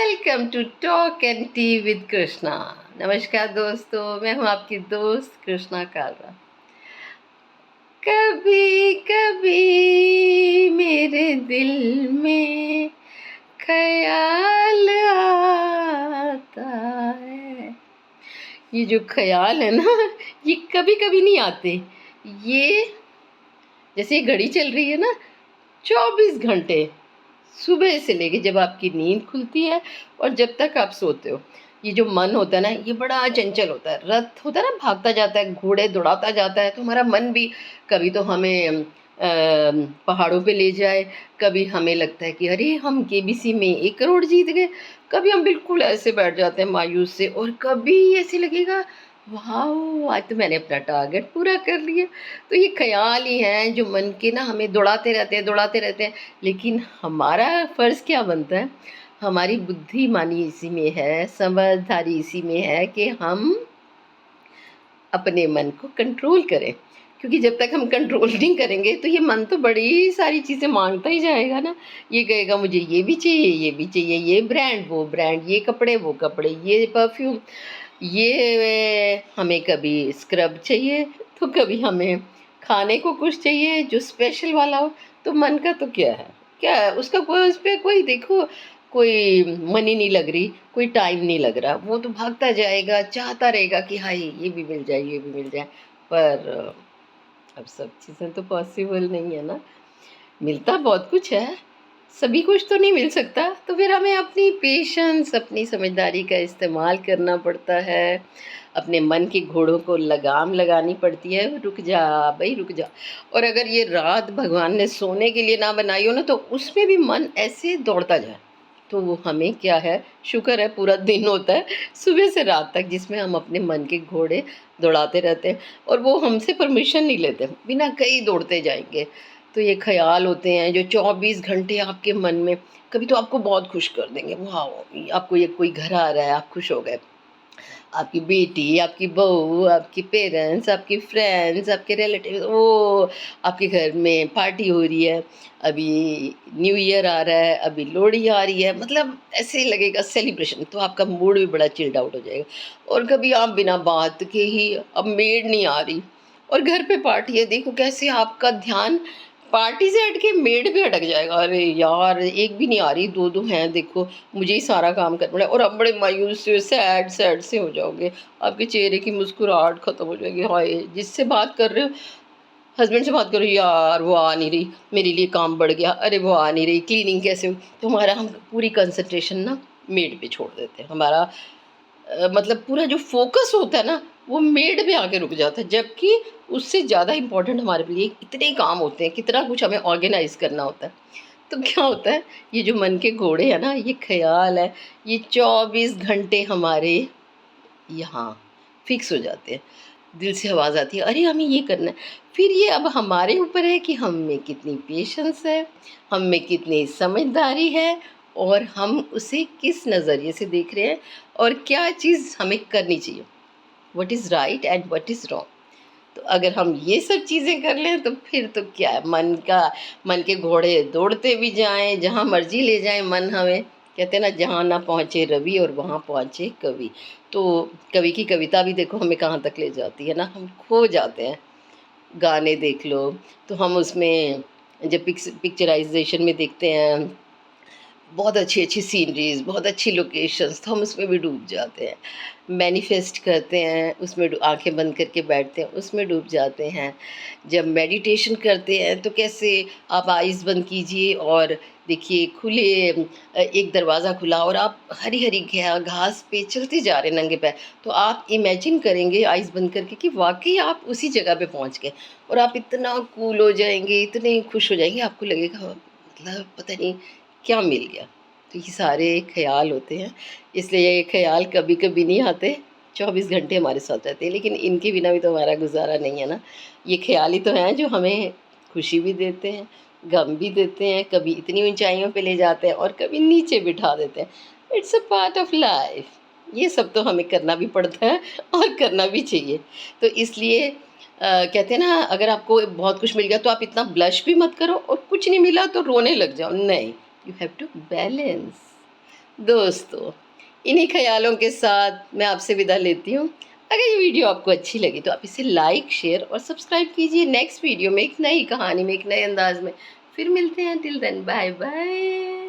Welcome to talk and tea with Krishna. नमस्कार दोस्तों, मैं हूँ आपकी दोस्त कृष्णा कालरा। कभी कभी मेरे दिल में ख्याल आता है। ये जो ख्याल है ना, ये कभी कभी नहीं आते। ये जैसे घड़ी चल रही है ना, 24 घंटे, सुबह से लेके जब आपकी नींद खुलती है और जब तक आप सोते हो। ये जो मन होता है ना, ये बड़ा चंचल होता है। रथ होता है ना, भागता जाता है, घोड़े दौड़ाता जाता है। तो हमारा मन भी कभी तो हमें पहाड़ों पे ले जाए, कभी हमें लगता है कि अरे हम केबीसी में 1 करोड़ जीत गए, कभी हम बिल्कुल ऐसे बैठ जाते हैं मायूस से, और कभी ऐसे लगेगा वाह आज तो मैंने अपना टारगेट पूरा कर लिया। तो ये ख्याल ही हैं जो मन के ना हमें दौड़ाते रहते हैं। लेकिन हमारा फ़र्ज़ क्या बनता है, हमारी बुद्धिमानी इसी में है, समझदारी इसी में है कि हम अपने मन को कंट्रोल करें। क्योंकि जब तक हम कंट्रोल नहीं करेंगे तो ये मन तो बड़ी सारी चीज़ें मांगता ही जाएगा ना। ये कहेगा मुझे ये भी चाहिए, ये भी चाहिए, ये ब्रांड, वो ब्रांड, ये कपड़े, वो कपड़े, ये परफ्यूम, ये हमें कभी स्क्रब चाहिए, तो कभी हमें खाने को कुछ चाहिए जो स्पेशल वाला हो। तो मन का तो क्या है उसका, कोई उस पर कोई देखो, कोई मनी नहीं लग रही, कोई टाइम नहीं लग रहा, वो तो भागता जाएगा, चाहता रहेगा कि हाय ये भी मिल जाए, ये भी मिल जाए। पर अब सब चीज़ें तो पॉसिबल नहीं है ना। मिलता बहुत कुछ है, सभी कुछ तो नहीं मिल सकता। तो फिर हमें अपनी पेशेंस, अपनी समझदारी का इस्तेमाल करना पड़ता है। अपने मन के घोड़ों को लगाम लगानी पड़ती है, रुक जा भाई रुक जा। और अगर ये रात भगवान ने सोने के लिए ना बनाई हो ना, तो उसमें भी मन ऐसे दौड़ता जाए, तो वो हमें क्या है, शुक्र है पूरा दिन होता है सुबह से रात तक, जिसमें हम अपने मन के घोड़े दौड़ाते रहते हैं। और वो हमसे परमिशन नहीं लेते, बिना कहीं दौड़ते जाएंगे। तो ये ख्याल होते हैं जो 24 घंटे आपके मन में, कभी तो आपको बहुत खुश कर देंगे, वाह आपको ये कोई घर आ रहा है, आप खुश हो गए। आपकी बेटी, आपकी बहू, आपके पेरेंट्स, आपके फ्रेंड्स, आपके रिलेटिव, वो आपके घर में पार्टी हो रही है, अभी न्यू ईयर आ रहा है, अभी लोहड़ी आ रही है, मतलब ऐसे ही लगेगा सेलिब्रेशन। तो आपका मूड भी बड़ा चिल्ड आउट हो जाएगा। और कभी आप बिना बात के ही, अब मेड नहीं आ रही और घर पे पार्टी है, देखो कैसे आपका ध्यान पार्टी से हट के मेड पे अटक जाएगा। अरे यार एक भी नहीं आ रही, दो दो हैं, देखो मुझे ही सारा काम करना पड़ेगा। और आप बड़े मायूस से, सैड सैड से हो जाओगे, आपके चेहरे की मुस्कुराहट खत्म हो जाएगी। हाय जिससे बात कर रहे हो, हस्बैंड से बात करो, यार वो आ नहीं रही, मेरे लिए काम बढ़ गया, अरे वो आ नहीं रही, क्लीनिंग कैसे हो। तो हमारा, हम पूरी कंसंट्रेशन ना मेड पे छोड़ देते हैं। हमारा मतलब पूरा जो फोकस होता है ना, वो मेड पे आके रुक जाता है। जबकि उससे ज़्यादा इम्पोर्टेंट हमारे लिए इतने काम होते हैं, कितना कुछ हमें ऑर्गेनाइज करना होता है। तो क्या होता है, ये जो मन के घोड़े हैं ना, ये ख्याल है, ये 24 घंटे हमारे यहाँ फिक्स हो जाते हैं। दिल से आवाज़ आती है अरे हमें ये करना है। फिर ये अब हमारे ऊपर है कि हम में कितनी पेशेंस है, हम में कितनी समझदारी है, और हम उसे किस नज़रिए से देख रहे हैं, और क्या चीज़ हमें करनी चाहिए, what is right and what is wrong. तो अगर हम ये सब चीज़ें कर लें तो फिर तो क्या है, मन के घोड़े दौड़ते भी जाएं, जहाँ मर्जी ले जाएं मन हमें। कहते हैं ना, जहाँ ना पहुँचे रवि और वहाँ पहुँचे कवि। तो कवि की कविता भी देखो हमें कहाँ तक ले जाती है ना, हम खो जाते हैं। गाने देख लो, तो हम उसमें जब पिक्चराइजेशन में देखते हैं बहुत अच्छी अच्छी सीनरीज, बहुत अच्छी लोकेशंस, तो हम उसमें भी डूब जाते हैं। मैनिफेस्ट करते हैं उसमें, आंखें बंद करके बैठते हैं उसमें डूब जाते हैं। जब मेडिटेशन करते हैं तो कैसे, आप आइज़ बंद कीजिए और देखिए खुले, एक दरवाज़ा खुला और आप हरी हरी घास पे चलते जा रहे हैं नंगे पैर। तो आप इमेजिन करेंगे आइज़ बंद करके कि वाकई आप उसी जगह पे पहुंच गए, और आप इतना कूल हो जाएंगे, इतने खुश हो जाएंगे, आपको लगेगा मतलब पता नहीं क्या मिल गया। तो ये सारे ख्याल होते हैं, इसलिए ये ख्याल कभी कभी नहीं आते, 24 घंटे हमारे साथ रहते हैं। लेकिन इनके बिना भी तो हमारा गुजारा नहीं है ना। ये ख्याल ही तो हैं जो हमें खुशी भी देते हैं, गम भी देते हैं, कभी इतनी ऊंचाइयों पे ले जाते हैं और कभी नीचे बिठा देते हैं। It's a part of life. ये सब तो हमें करना भी पड़ता है और करना भी चाहिए। तो इसलिए कहते हैं ना, अगर आपको बहुत कुछ मिल गया तो आप इतना ब्लश भी मत करो, और कुछ नहीं मिला तो रोने लग जाओ, नहीं, यू हैव टू बैलेंस। दोस्तों, इन्हीं ख़यालों के साथ मैं आपसे विदा लेती हूँ। अगर ये वीडियो आपको अच्छी लगी तो आप इसे लाइक, शेयर और सब्सक्राइब कीजिए। नेक्स्ट वीडियो में एक नई कहानी में, एक नए अंदाज़ में फिर मिलते हैं। Till then bye bye.